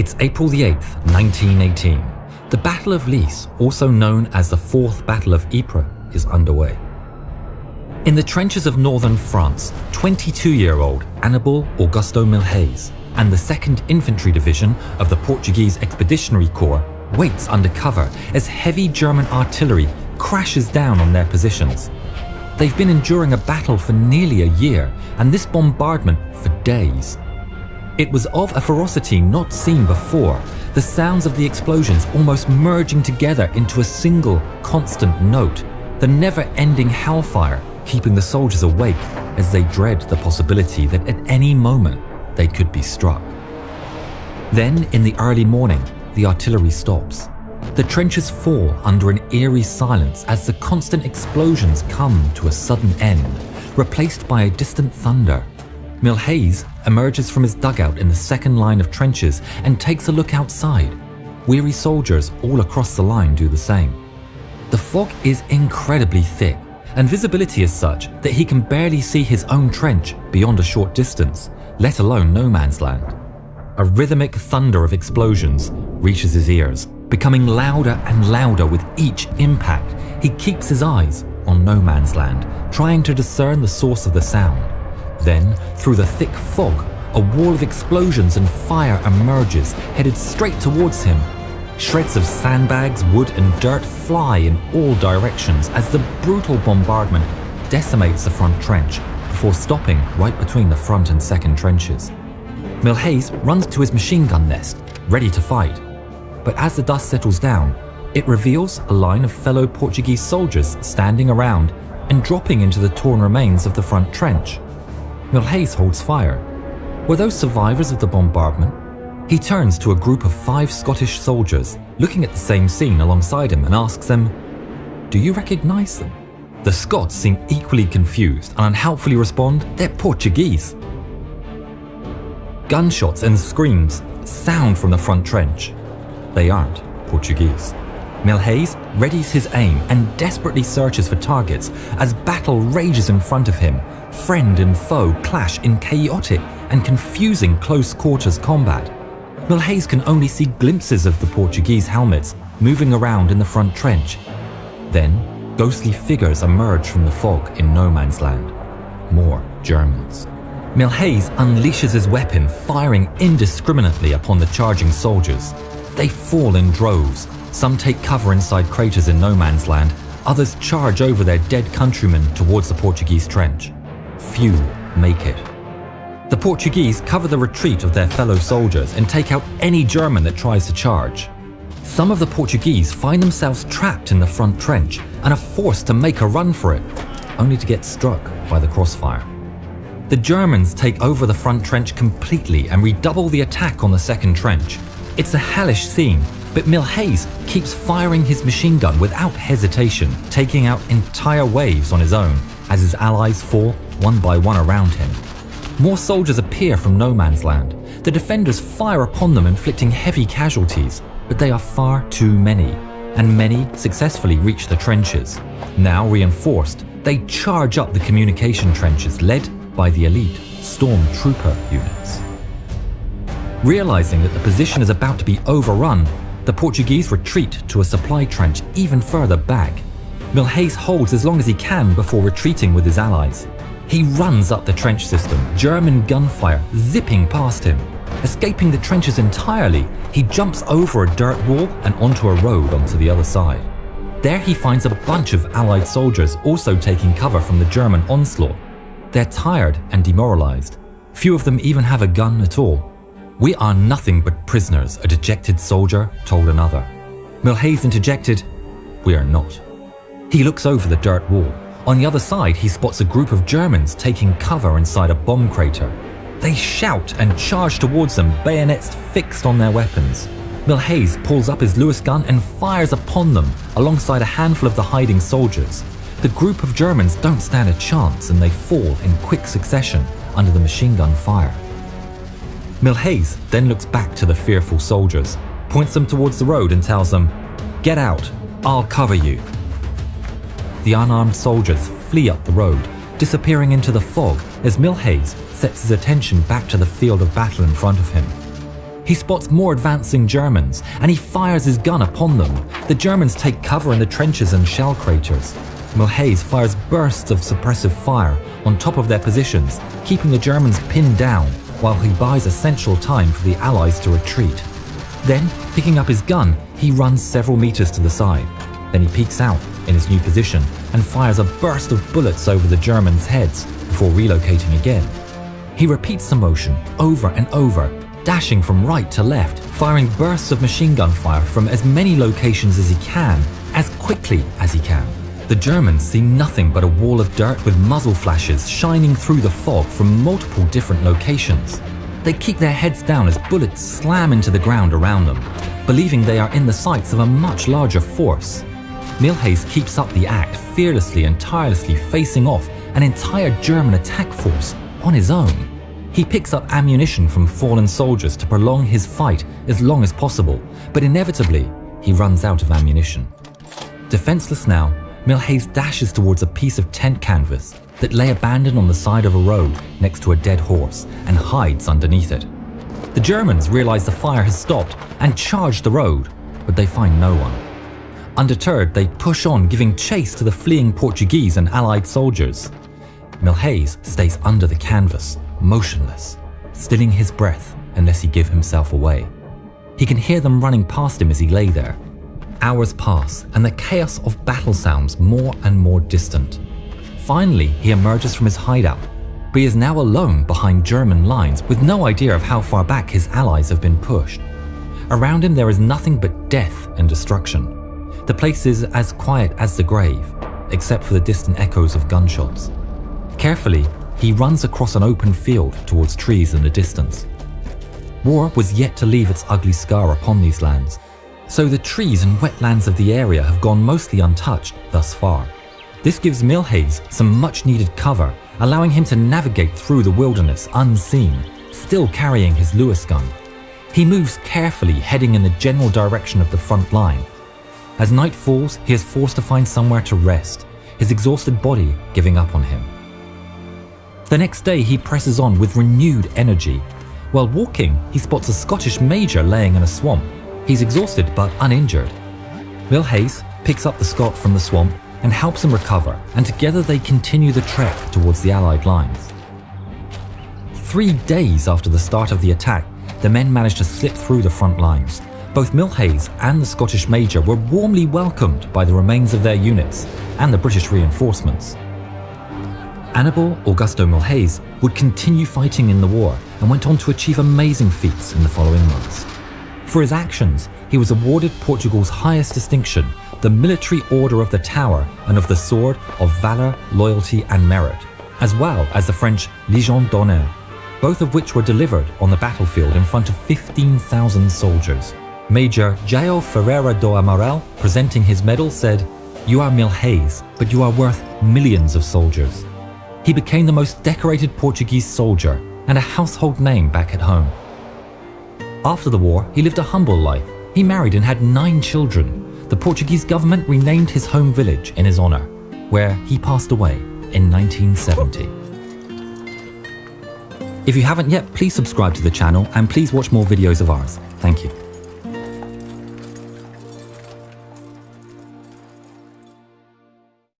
It's April the 8th, 1918. The Battle of Lys, also known as the Fourth Battle of Ypres, is underway. In the trenches of northern France, 22-year-old Annibal Augusto Milhais and the 2nd Infantry Division of the Portuguese Expeditionary Corps waits under cover as heavy German artillery crashes down on their positions. They've been enduring a battle for nearly a year, and this bombardment for days. It was of a ferocity not seen before, the sounds of the explosions almost merging together into a single, constant note, the never-ending hellfire keeping the soldiers awake as they dread the possibility that at any moment they could be struck. Then, in the early morning, the artillery stops. The trenches fall under an eerie silence as the constant explosions come to a sudden end, replaced by a distant thunder. Milhais emerges from his dugout in the second line of trenches and takes a look outside. Weary soldiers all across the line do the same. The fog is incredibly thick, and visibility is such that he can barely see his own trench beyond a short distance, let alone no man's land. A rhythmic thunder of explosions reaches his ears, becoming louder and louder with each impact. He keeps his eyes on no man's land, trying to discern the source of the sound. Then, through the thick fog, a wall of explosions and fire emerges, headed straight towards him. Shreds of sandbags, wood and dirt fly in all directions as the brutal bombardment decimates the front trench before stopping right between the front and second trenches. Milhais runs to his machine gun nest, ready to fight. But as the dust settles down, it reveals a line of fellow Portuguese soldiers standing around and dropping into the torn remains of the front trench. Milhais holds fire. Were those survivors of the bombardment? He turns to a group of 5 Scottish soldiers, looking at the same scene alongside him, and asks them, "Do you recognize them?" The Scots seem equally confused and unhelpfully respond, "They're Portuguese." Gunshots and screams sound from the front trench. They aren't Portuguese. Milhais readies his aim and desperately searches for targets as battle rages in front of him. Friend and foe clash in chaotic and confusing close-quarters combat. Milhais can only see glimpses of the Portuguese helmets moving around in the front trench. Then, ghostly figures emerge from the fog in no man's land. More Germans. Milhais unleashes his weapon, firing indiscriminately upon the charging soldiers. They fall in droves. Some take cover inside craters in no man's land. Others charge over their dead countrymen towards the Portuguese trench. Few make it. The Portuguese cover the retreat of their fellow soldiers and take out any German that tries to charge. Some of the Portuguese find themselves trapped in the front trench and are forced to make a run for it, only to get struck by the crossfire. The Germans take over the front trench completely and redouble the attack on the second trench. It's a hellish scene, but Milhais keeps firing his machine gun without hesitation, taking out entire waves on his own as his allies fall one by one around him. More soldiers appear from no man's land. The defenders fire upon them, inflicting heavy casualties, but they are far too many, and many successfully reach the trenches. Now reinforced, they charge up the communication trenches led by the elite stormtrooper units. Realizing that the position is about to be overrun, the Portuguese retreat to a supply trench even further back. Milhais holds as long as he can before retreating with his allies. He runs up the trench system, German gunfire zipping past him. Escaping the trenches entirely, he jumps over a dirt wall and onto a road onto the other side. There he finds a bunch of Allied soldiers also taking cover from the German onslaught. They're tired and demoralized. Few of them even have a gun at all. "We are nothing but prisoners," a dejected soldier told another. Milhais interjected, "We are not." He looks over the dirt wall. On the other side, he spots a group of Germans taking cover inside a bomb crater. They shout and charge towards them, bayonets fixed on their weapons. Milhais pulls up his Lewis gun and fires upon them alongside a handful of the hiding soldiers. The group of Germans don't stand a chance and they fall in quick succession under the machine gun fire. Milhais then looks back to the fearful soldiers, points them towards the road and tells them, "Get out, I'll cover you." The unarmed soldiers flee up the road, disappearing into the fog as Milhais sets his attention back to the field of battle in front of him. He spots more advancing Germans, and he fires his gun upon them. The Germans take cover in the trenches and shell craters. Milhaes fires bursts of suppressive fire on top of their positions, keeping the Germans pinned down, while he buys essential time for the Allies to retreat. Then, picking up his gun, he runs several meters to the side. Then he peeks out in his new position and fires a burst of bullets over the Germans' heads before relocating again. He repeats the motion over and over, dashing from right to left, firing bursts of machine gun fire from as many locations as he can, as quickly as he can. The Germans see nothing but a wall of dirt with muzzle flashes shining through the fog from multiple different locations. They keep their heads down as bullets slam into the ground around them, believing they are in the sights of a much larger force. Milhaes keeps up the act, fearlessly and tirelessly facing off an entire German attack force on his own. He picks up ammunition from fallen soldiers to prolong his fight as long as possible, but inevitably, he runs out of ammunition. Defenseless now, Milhaes dashes towards a piece of tent canvas that lay abandoned on the side of a road next to a dead horse and hides underneath it. The Germans realize the fire has stopped and charge the road, but they find no one. Undeterred, they push on, giving chase to the fleeing Portuguese and Allied soldiers. Milhaes stays under the canvas, motionless, stilling his breath unless he give himself away. He can hear them running past him as he lay there. Hours pass, and the chaos of battle sounds more and more distant. Finally, he emerges from his hideout, but he is now alone behind German lines with no idea of how far back his allies have been pushed. Around him there is nothing but death and destruction. The place is as quiet as the grave, except for the distant echoes of gunshots. Carefully, he runs across an open field towards trees in the distance. War was yet to leave its ugly scar upon these lands, so the trees and wetlands of the area have gone mostly untouched thus far. This gives Milhaes some much-needed cover, allowing him to navigate through the wilderness unseen, still carrying his Lewis gun. He moves carefully, heading in the general direction of the front line. As night falls, he is forced to find somewhere to rest, his exhausted body giving up on him. The next day, he presses on with renewed energy. While walking, he spots a Scottish major laying in a swamp. He's exhausted but uninjured. Milhaes picks up the Scot from the swamp and helps him recover, and together they continue the trek towards the Allied lines. 3 days after the start of the attack, the men managed to slip through the front lines. Both Milhaes and the Scottish major were warmly welcomed by the remains of their units and the British reinforcements. Annibal Augusto Milhaes would continue fighting in the war and went on to achieve amazing feats in the following months. For his actions, he was awarded Portugal's highest distinction, the Military Order of the Tower and of the Sword of Valour, Loyalty and Merit, as well as the French Légion d'honneur, both of which were delivered on the battlefield in front of 15,000 soldiers. Major Jaio Ferreira do Amaral, presenting his medal, said, "You are Milhaes, but you are worth millions of soldiers." He became the most decorated Portuguese soldier and a household name back at home. After the war, he lived a humble life. He married and had 9 children. The Portuguese government renamed his home village in his honor, where he passed away in 1970. If you haven't yet, please subscribe to the channel and please watch more videos of ours. Thank you.